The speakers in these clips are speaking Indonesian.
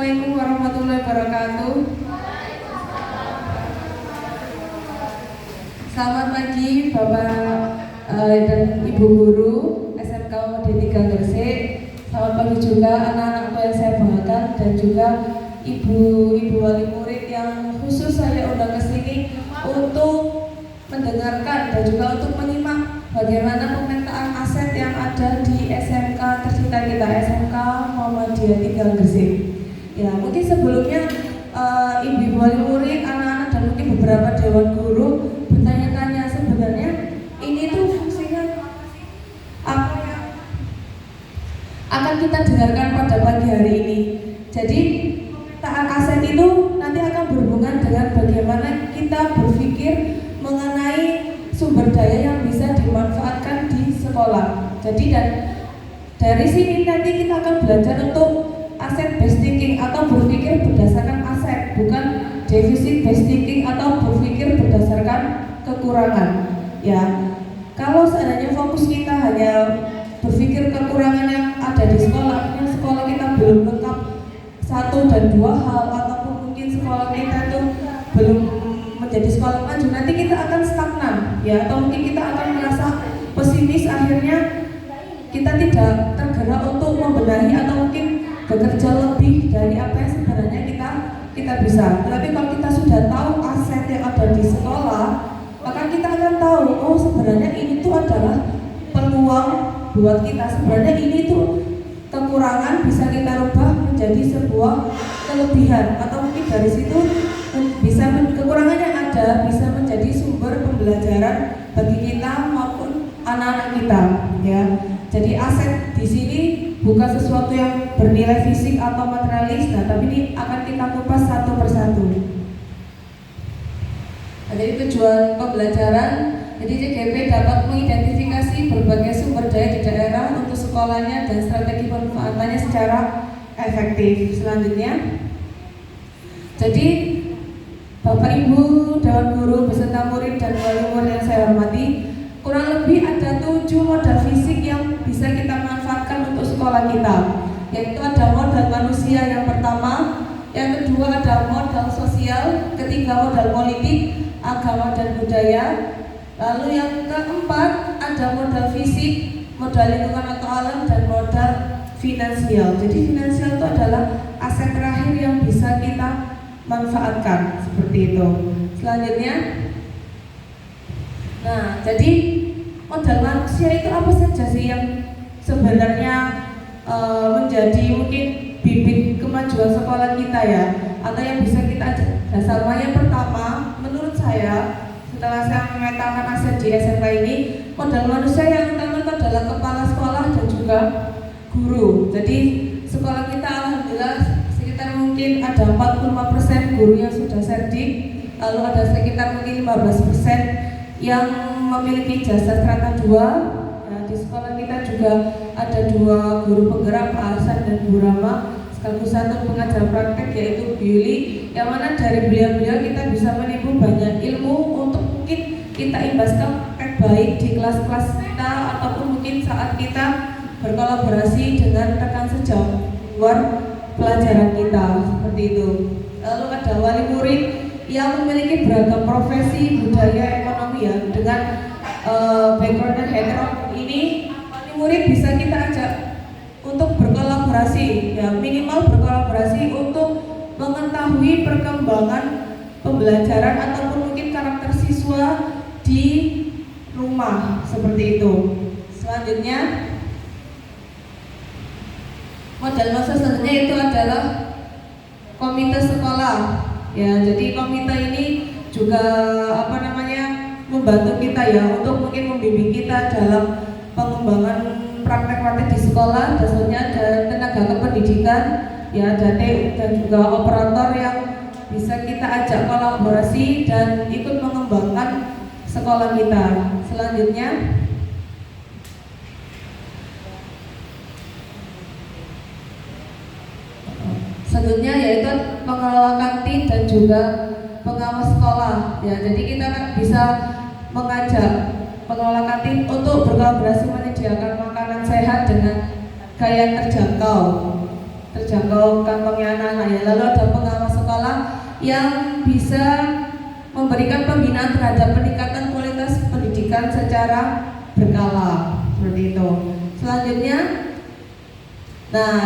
Assalamualaikum warahmatullahi wabarakatuh. Selamat pagi Bapak dan Ibu Guru SMK Muhammadiyah 3 Gresik. Selamat pagi juga anak-anakku yang saya banggakan dan juga ibu-ibu wali murid yang khusus saya undang ke sini untuk mendengarkan dan juga untuk menyimak bagaimana pemetaan aset yang ada di SMK tercinta kita, SMK Muhammadiyah 3 Gresik. Ya, mungkin sebelumnya ibu-ibu wali murid, anak-anak dan mungkin beberapa dewan guru bertanya-tanya sebenarnya ini tuh fungsinya apa yang akan kita dengarkan pada pagi hari ini. Jadi pemetaan aset itu nanti akan berhubungan dengan bagaimana kita berpikir mengenai sumber daya yang bisa dimanfaatkan di sekolah. Jadi dan dari sini nanti kita akan belajar untuk asset based thinking atau berpikir berdasarkan aset, bukan deficit based thinking atau berpikir berdasarkan kekurangan. Ya, kalau seandainya fokus kita hanya berpikir kekurangan yang ada di sekolah, yang sekolah kita belum lengkap satu dan dua hal, ataupun mungkin sekolah kita itu belum menjadi sekolah maju, nanti kita akan stagnan, ya, atau mungkin kita akan merasa pesimis, akhirnya kita tidak tergerak untuk membenahi atau mungkin bekerja lebih dari apa yang sebenarnya kita bisa. Tetapi kalau kita sudah tahu aset yang ada di sekolah, maka kita akan tahu, oh sebenarnya ini tuh adalah peluang buat kita. Sebenarnya ini tuh kekurangan bisa kita rubah menjadi sebuah kelebihan, atau mungkin dari situ bisa kekurangan yang ada bisa menjadi sumber pembelajaran bagi kita maupun anak-anak kita, ya. Jadi aset di sini bukan sesuatu yang bernilai fisik atau materialis, nah, tapi ini akan kita kupas satu persatu. Nah, jadi tujuan pembelajaran, jadi CGP dapat mengidentifikasi berbagai sumber daya di daerah untuk sekolahnya dan strategi pemanfaatannya secara efektif. Selanjutnya, jadi Bapak Ibu Dewan Guru beserta murid dan wali murid yang saya hormati, kurang lebih ada 7 modal fisik yang bisa kita manfaatkan untuk sekolah kita, yaitu ada modal manusia yang pertama, yang kedua ada modal sosial, ketiga modal politik, agama dan budaya, lalu yang keempat ada modal fisik, modal lingkungan atau alam, dan modal finansial. Jadi finansial itu adalah aset terakhir yang bisa kita manfaatkan, seperti itu. Selanjutnya, nah, jadi modal manusia itu apa saja sih yang sebenarnya menjadi mungkin bibit kemajuan sekolah kita, ya, atau yang bisa kita dasarkan. Yang pertama, menurut saya setelah saya memetakan aset di SMK ini, modal manusia yang utama itu adalah kepala sekolah dan juga guru. Jadi sekolah kita alhamdulillah sekitar mungkin ada 45% guru yang sudah sertif, lalu ada sekitar mungkin 15% yang memiliki jasa strata 2. Nah, di sekolah kita juga ada 2 guru penggerak, Pak Hasan dan Bu Rama, sekaligus 1 pengajar praktek yaitu Bu Yuli, yang mana dari beliau-beliau kita bisa menipu banyak ilmu untuk mungkin kita imbaskan baik di kelas-kelas kita ataupun mungkin saat kita berkolaborasi dengan rekan sejauh luar pelajaran kita, seperti itu. Lalu ada wali murid yang memiliki beragam profesi, budaya, ekonomi, ya, dengan background dan heterogen ini, wali murid bisa kita ajak untuk berkolaborasi, ya, minimal berkolaborasi untuk mengetahui perkembangan pembelajaran ataupun mungkin karakter siswa di rumah, seperti itu. Selanjutnya, modal masa selanjutnya itu adalah komite sekolah, ya. Jadi komite ini juga membantu kita, ya, untuk mungkin membimbing kita dalam pengembangan praktek-praktek di sekolah. Dasarnya ada tenaga kependidikan, ya, ada TU dan juga operator yang bisa kita ajak kolaborasi dan ikut mengembangkan sekolah kita. Selanjutnya yaitu pengelola kantin dan juga pengawas sekolah, ya. Jadi kita bisa mengajak pengelola kantin untuk berkolaborasi menyediakan makanan sehat dengan harga yang terjangkau. terjangkau kantongnya anak-anak ya. Lalu ada pengawas sekolah yang bisa memberikan pembinaan terhadap peningkatan kualitas pendidikan secara berkala seperti itu. Selanjutnya, nah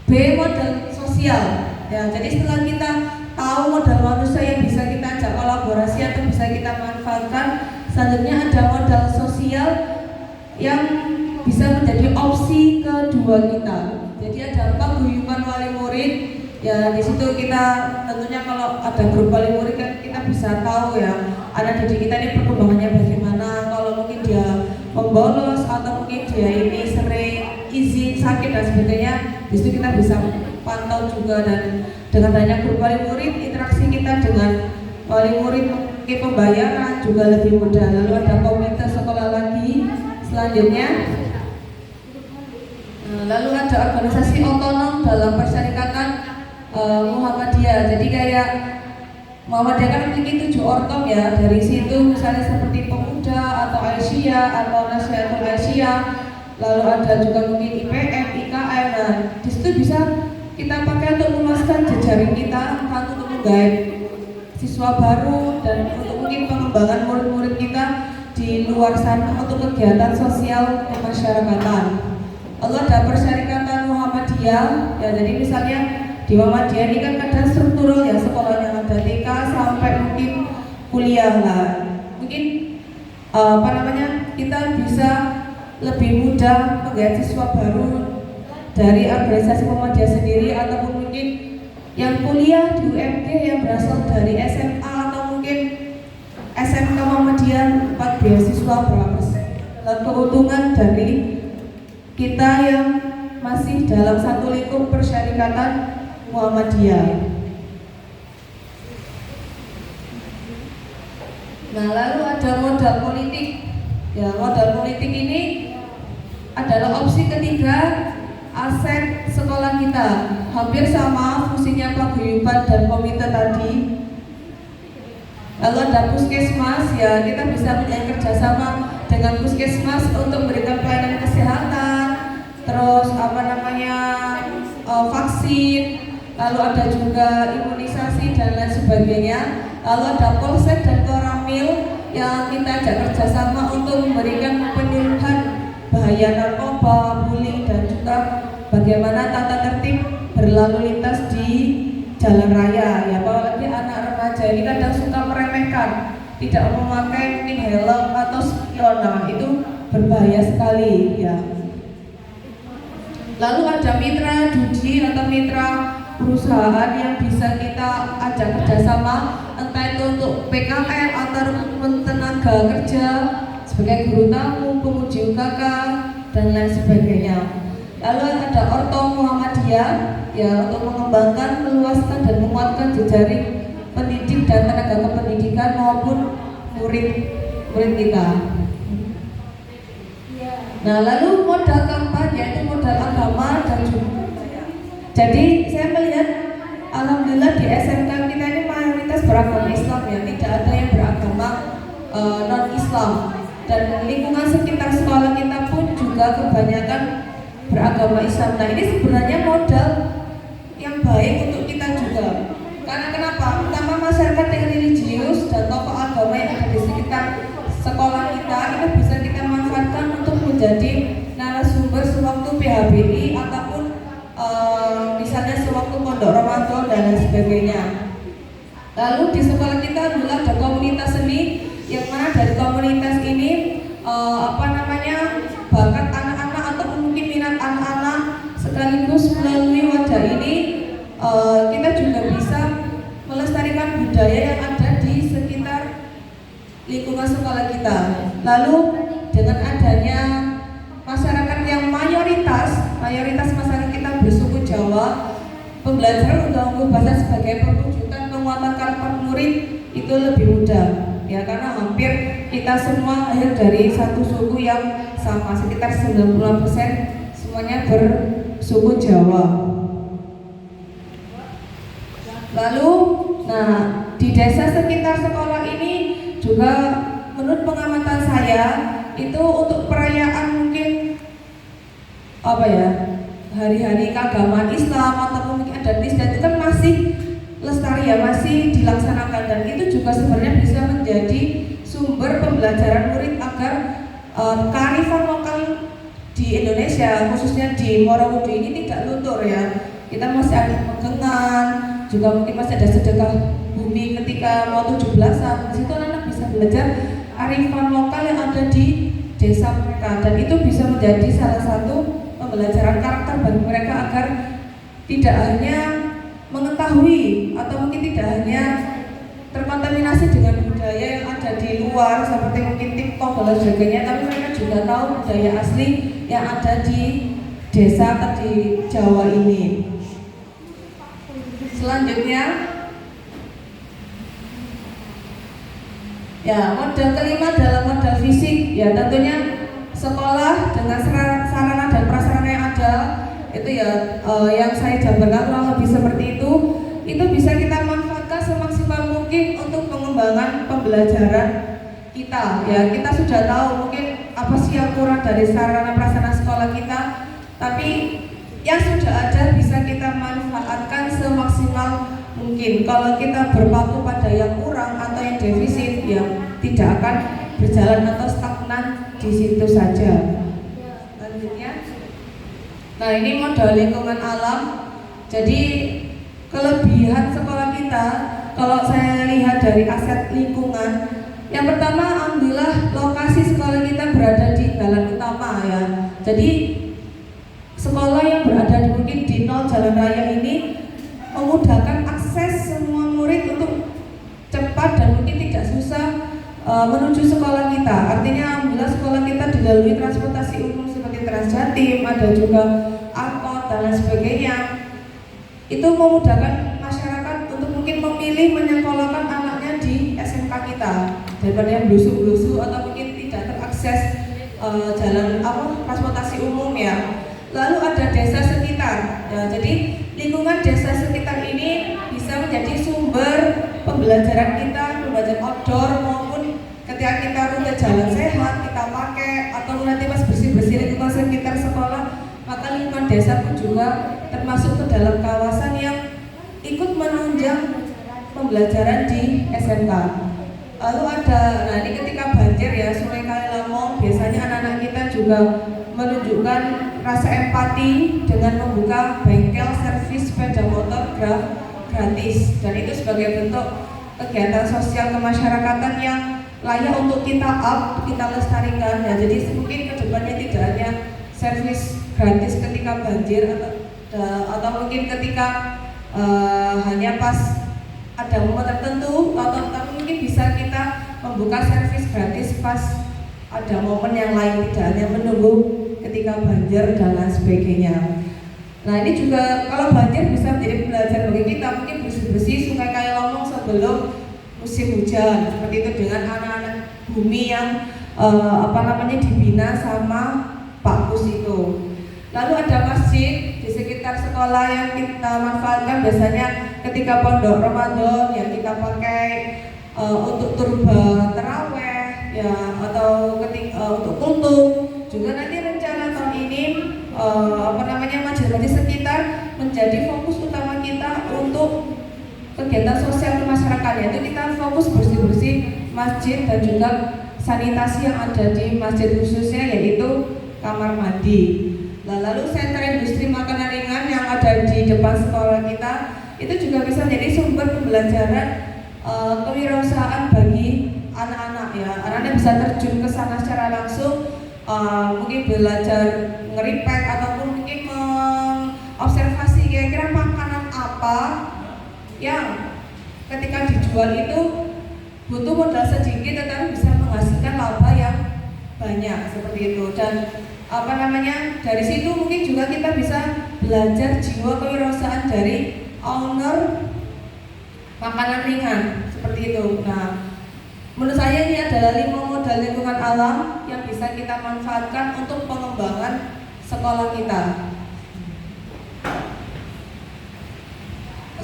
B, modal sosial ya. Jadi setelah kita tahu modal manusia yang bisa kita ajak kolaborasi atau bisa kita manfaatkan, selanjutnya ada modal sosial yang bisa menjadi opsi kedua kita. Jadi ada paguyuban wali murid ya. Di situ kita tentunya kalau ada grup wali murid kan kita bisa tahu ya anak didik kita ini perkembangannya bagaimana. Kalau mungkin dia membolos atau mungkin dia ini sering izin sakit dan sebagainya, di situ kita bisa pantau juga. Dan dengan adanya grup wali murid, interaksi kita dengan wali murid mungkin pembayaran juga lebih mudah. Lalu ada komunitas sekolah lagi. Selanjutnya, lalu ada organisasi otonom dalam persyarikatan Muhammadiyah. Jadi kayak Muhammadiyah kan memiliki 7 ortom ya. Dari situ misalnya seperti Pemuda atau Aisyah atau Nasihatul Aisyah. Lalu ada juga mungkin IPM, IKM. Nah, di situ bisa kita pakai untuk meluaskan jejaring kita, entah untuk menggait siswa baru dan untuk mungkin pengembangan murid-murid kita di luar sana untuk kegiatan sosial kemasyarakatan. Lalu ada persyarikatan Muhammadiyah ya. Jadi misalnya di Muhammadiyah ini kan ada struktural ya, sekolahnya ada TK sampai mungkin kuliah lah. Mungkin kita bisa lebih mudah menggait siswa baru dari organisasi Muhammadiyah sendiri, ataupun mungkin yang kuliah di UMG yang berasal dari SMA atau mungkin SMK Muhammadiyah 4 beasiswa berapa persen. Dan keuntungan dari kita yang masih dalam satu lingkup persyarikatan Muhammadiyah. Nah, lalu ada modal politik. Ya, modal politik ini adalah opsi ketiga aset sekolah kita. Hampir sama fungsinya paguyuban dan komite tadi. Lalu ada puskesmas ya, kita bisa menjalin kerjasama dengan puskesmas untuk memberikan pelayanan kesehatan, terus vaksin, lalu ada juga imunisasi dan lain sebagainya. Lalu ada polsek dan koramil yang kita ajak kerjasama untuk memberikan penyuluhan bahaya narkoba, bullying, dan juga bagaimana tata tertib berlalu lintas di jalan raya ya. Apalagi anak remaja ini kadang suka meremehkan, tidak memakai mungkin helm atau spion. Nah, itu berbahaya sekali ya. Lalu ada mitra judi atau mitra perusahaan yang bisa kita ajak kerjasama, entah itu untuk PKL atau tenaga kerja sebagai guru tamu, penguji UKK, dan lain sebagainya. Lalu ada Ortom Muhammadiyah ya, untuk mengembangkan, meluaskan, dan menguatkan jejaring pendidik dan tenaga kependidikan maupun murid kita. Nah, lalu modal keempat yaitu modal agama dan juga. Jadi saya melihat alhamdulillah di SMK kita ini mayoritas beragama Islam ya, tidak ada yang beragama non Islam, dan lingkungan sekitar sekolah kita pun juga kebanyakan beragama Islam. Nah, ini sebenarnya modal yang baik untuk kita juga. Karena kenapa? Pertama, masyarakat yang religius dan tokoh agama yang ada di sekitar sekolah kita itu bisa kita manfaatkan untuk menjadi narasumber sewaktu PHBI ataupun misalnya sewaktu pondok Ramadan dan lain sebagainya. Lalu di sekolah kita adalah ada komunitas seni, yang mana dari komunitas ini bakat anak-anak atau mungkin minat anak-anak, sekaligus melalui wadah ini kita juga bisa melestarikan budaya yang ada di sekitar lingkungan sekolah kita. Lalu dengan adanya masyarakat yang mayoritas masyarakat kita bersuku Jawa, pembelajaran untuk bahasa sebagai perwujudan penguatan karakter murid itu lebih mudah ya, karena hampir kita semua lahir dari satu suku yang sama, sekitar 90% semuanya bersuku Jawa. Lalu, nah di desa sekitar sekolah ini juga menurut pengamatan saya itu untuk perayaan mungkin hari-hari keagamaan Islam ataupun mungkin adat istiadat itu kan masih lestari ya, masih dilaksanakan, dan itu juga sebenarnya bisa menjadi sumber pembelajaran murid agar kearifan lokal di Indonesia, khususnya di Muaraudu ini tidak luntur ya. Kita masih ada pegangan, juga mungkin masih ada sedekah bumi ketika mau 17-an. Di situ anak-anak bisa belajar arifan lokal yang ada di desa mereka, dan itu bisa menjadi salah satu pembelajaran karakter bagi mereka agar tidak hanya mengetahui atau mungkin tidak hanya terkontaminasi dengan budaya yang ada di luar seperti mungkin TikTok dan sebagainya, tapi mereka juga tahu budaya asli yang ada di desa atau di Jawa ini. Selanjutnya ya, modal kelima dalam modal fisik ya, tentunya sekolah dengan sarana dan prasarana yang ada itu ya, yang saya jabarkan kurang lebih seperti itu bisa kita manfaatkan semaksimal mungkin untuk pengembangan pembelajaran kita ya. Kita sudah tahu mungkin apa sih yang kurang dari sarana prasarana sekolah kita, tapi yang sudah ada bisa kita manfaatkan semaksimal mungkin. Kalau kita berpaku pada yang kurang atau yang defisit, ya tidak akan berjalan atau stagnan di situ saja. Selanjutnya, nah ini modal lingkungan alam. Jadi kelebihan sekolah kita, kalau saya lihat dari aset lingkungan, yang pertama alhamdulillah lokasi sekolah kita berada di jalan utama ya. Jadi sekolah yang berada mungkin di nol jalan raya ini memudahkan akses semua murid untuk cepat dan mungkin tidak susah menuju sekolah kita. Artinya alhamdulillah sekolah kita dilalui transportasi umum seperti Transjatim, ada juga angkot dan lain sebagainya. Itu memudahkan masyarakat untuk mungkin memilih menyekolahkan anaknya di SMK kita daripada yang blusu-blusu atau mungkin tidak terakses jalan transportasi umum ya. Lalu ada desa sekitar ya, jadi lingkungan desa sekitar ini bisa menjadi sumber pembelajaran kita, pembelajaran outdoor maupun ketika kita rute jalan sehat kita pakai, atau nanti pas bersih-bersih lingkungan sekitar sekolah, maka lingkungan desa pun juga termasuk ke dalam kawasan yang ikut menunjang pembelajaran di SMK. Lalu ada, nah ini ketika banjir ya, Sungai Kalilamong, biasanya anak-anak kita juga menunjukkan rasa empati dengan membuka bengkel servis sepeda motor gratis, dan itu sebagai bentuk kegiatan sosial kemasyarakatan yang layak untuk kita kita lestarikan ya. Jadi mungkin kedepannya tidak hanya servis gratis ketika banjir atau mungkin ketika hanya pas ada momen tertentu, atau mungkin bisa kita membuka servis gratis pas ada momen yang lain, tidak hanya menunggu ketika banjir dan lain sebagainya. Nah ini juga kalau banjir bisa menjadi pembelajaran bagi kita, mungkin bersih-bersih Sungai Kalilamong sebelum musim hujan, seperti itu dengan anak-anak bumi yang dibina sama Pak Kus itu. Lalu ada masjid di sekitar sekolah yang kita manfaatkan biasanya ketika pondok Ramadan yang kita pakai untuk turba terawih ya, atau untuk kultum. Juga nanti rencana tahun ini majelis-majelis sekitar menjadi fokus utama kita untuk kegiatan sosial kemasyarakatan, yaitu kita fokus bersih-bersih masjid dan juga sanitasi yang ada di masjid, khususnya yaitu kamar mandi. Lalu sentra industri makanan ringan yang ada di depan sekolah kita itu juga bisa menjadi sumber pembelajaran kewirausahaan bagi anak-anak ya. Anak-anak bisa terjun ke sana secara langsung, mungkin belajar ngeripek ataupun mungkin mengobservasi kira-kira makanan apa yang ketika dijual itu butuh modal sedikit tetapi bisa menghasilkan laba yang banyak, seperti itu. Dan dari situ mungkin juga kita bisa belajar jiwa kewirausahaan dari owner makanan ringan, seperti itu. Nah, menurut saya ini adalah 5 modal lingkungan alam yang bisa kita manfaatkan untuk pengembangan sekolah kita.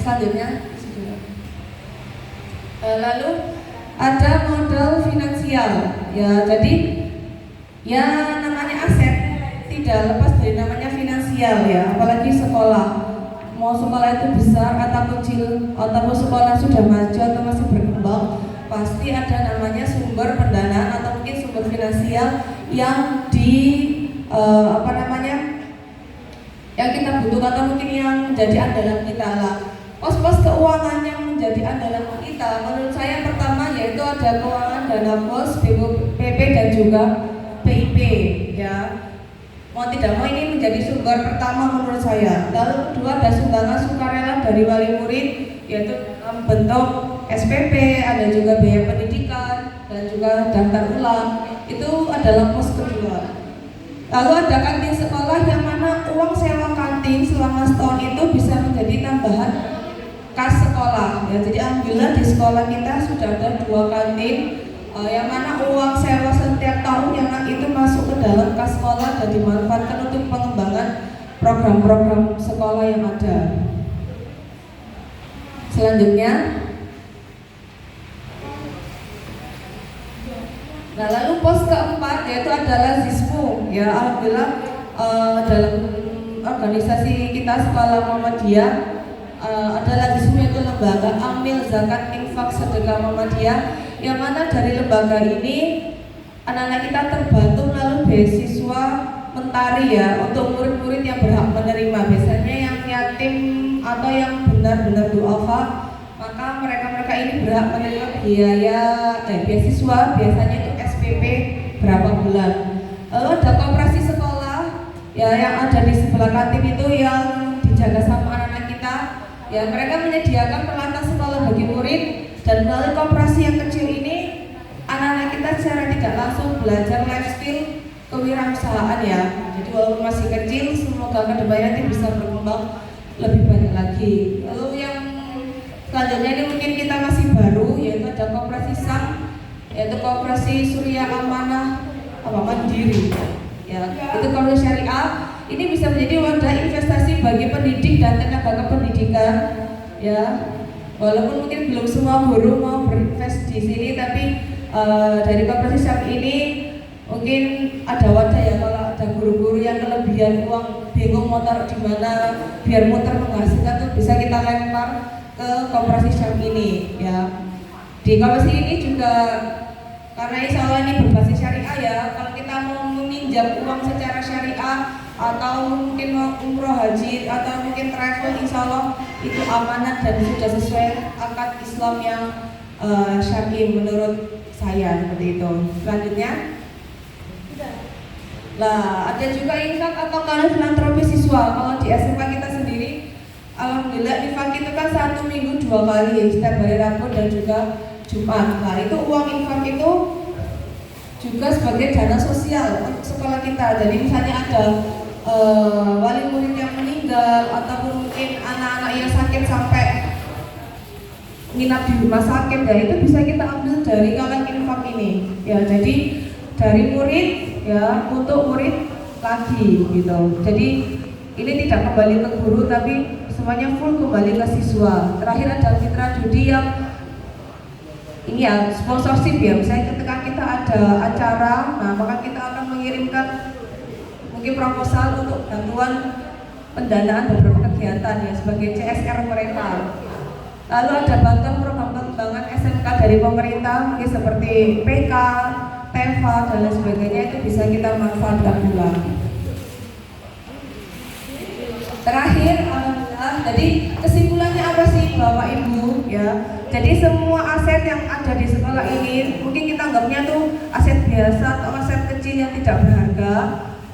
Selanjutnya, lalu ada modal finansial ya. Jadi ya namanya aset tidak lepas dari namanya finansial. finansial ya, apalagi sekolah. Mau sekolah itu besar atau kecil, atau sekolah sudah maju atau masih berkembang, pasti ada namanya sumber pendanaan atau mungkin sumber finansial yang yang kita butuhkan atau mungkin yang menjadi andalan kita lah. Pos-pos keuangan yang menjadi andalan kita, menurut saya pertama yaitu ada keuangan dana pos, BPP dan juga PIP ya. Mau tidak mau ini menjadi sumber pertama menurut saya. Lalu kedua ada sumbangan sukarela dari wali murid, yaitu bentuk SPP, ada juga biaya pendidikan dan juga daftar ulang. Itu adalah pos kedua. Lalu ada kantin sekolah yang mana uang sewa kantin selama setahun itu bisa menjadi tambahan kas sekolah ya. Jadi alhamdulillah di sekolah kita sudah ada 2 kantin yang mana uang sewa setiap tahun yang itu masuk ke dalam kas sekolah dan dimanfaatkan untuk pengembangan program-program sekolah yang ada. Selanjutnya, nah lalu pos keempat yaitu adalah Zismu ya. Alhamdulillah dalam organisasi kita sekolah Muhammadiyah adalah Zismu, yaitu lembaga amil zakat infak sedekah Muhammadiyah, yang mana dari lembaga ini anak-anak kita terbantu melalui beasiswa mentari ya untuk murid-murid yang berhak menerima. Biasanya yang yatim atau yang benar-benar duafa, maka mereka ini berhak menerima beasiswa, biasanya itu SPP berapa bulan. Lalu ada koperasi sekolah ya yang ada di sebelah kantin itu yang dijaga sama anak-anak kita ya. Mereka menyediakan peralatan sekolah bagi murid, dan melalui koperasi yang kecil ini anak-anak kita secara tidak langsung belajar life skill kewirausahaan ya. Jadi walaupun masih kecil, semoga kedepannya nanti bisa berkembang lebih banyak lagi. Lalu yang selanjutnya ini mungkin kita masih baru, yaitu ada koperasi SAM, yaitu koperasi Surya Amanah Mandiri ya. Itu koperasi syariah, ini bisa menjadi wadah investasi bagi pendidik dan tenaga kependidikan ya. Walaupun mungkin belum semua guru mau berinvest di sini, tapi dari koperasi SAM ini mungkin ada wadah ya. Kalau ada guru-guru yang kelebihan uang, bingung mau taruh di mana biar muter menghasilkan, tuh bisa kita lempar ke koperasi SAM ini ya. Di koperasi ini juga karena insya Allah ini berbasis syariah ya. Kalau kita mau meminjam uang secara syariah atau mungkin mau umroh haji atau mungkin travel, insya Allah itu amanat dan sudah sesuai akad Islam yang syar'i menurut saya, seperti itu. Selanjutnya, lah ada juga infak atau kanal filantropi siswa. Kalau di SMA kita sendiri, alhamdulillah infak itu kan 1 minggu 2 kali, setiap hari Rabu dan juga Jumat. Nah itu uang infak itu juga sebagai dana sosial untuk sekolah kita. Jadi misalnya ada wali murid yang meninggal ataupun mungkin anak-anak yang sakit sampai nginap di rumah sakit, ya itu bisa kita ambil dari kanal infak ini ya. Jadi dari murid ya untuk murid lagi gitu. Jadi ini tidak kembali ke guru tapi semuanya full kembali ke siswa. Terakhir ada mitra judi yang ini ya sponsorship ya. Misalnya ketika kita ada acara, nah maka kita akan mengirimkan mungkin proposal untuk bantuan pendanaan beberapa kegiatan ya sebagai CSR mereka. Lalu ada bantuan program pengembangan SMK dari pemerintah mungkin seperti PK, TEVA dan lain sebagainya, itu bisa kita manfaatkan pula. Terakhir, alhamdulillah, jadi kesimpulannya apa sih Bapak Ibu ya? Jadi semua aset yang ada di sekolah ini mungkin kita anggapnya tuh aset biasa atau aset kecil yang tidak berharga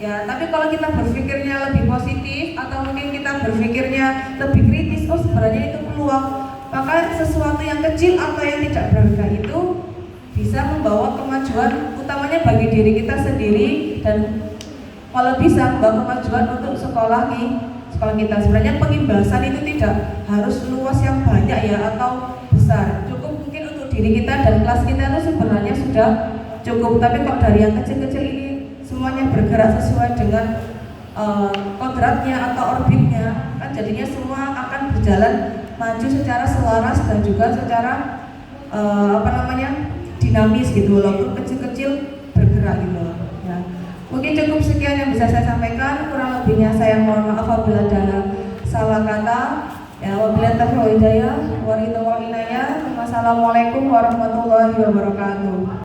ya. Tapi kalau kita berpikirnya lebih positif atau mungkin kita berpikirnya lebih kritis, oh sebenarnya itu peluang, maka sesuatu yang kecil atau yang tidak berharga itu bisa membawa kemajuan, utamanya bagi diri kita sendiri, dan kalau bisa membawa kemajuan untuk sekolah kita. Sebenarnya pengimbasan itu tidak harus luas yang banyak ya atau besar, cukup mungkin untuk diri kita dan kelas kita itu sebenarnya sudah cukup. Tapi kalau dari yang kecil-kecil ini semuanya bergerak sesuai dengan kodratnya atau orbitnya, kan jadinya semua akan berjalan maju secara selaras dan juga secara dinamis gitu, walaupun kecil-kecil bergerak gitu ya. Mungkin cukup sekian yang bisa saya sampaikan, kurang lebihnya saya mohon maaf apabila ada salah kata. Ya, wabillahi taufiq wal hidayah, Wassalamualaikum warahmatullahi wabarakatuh.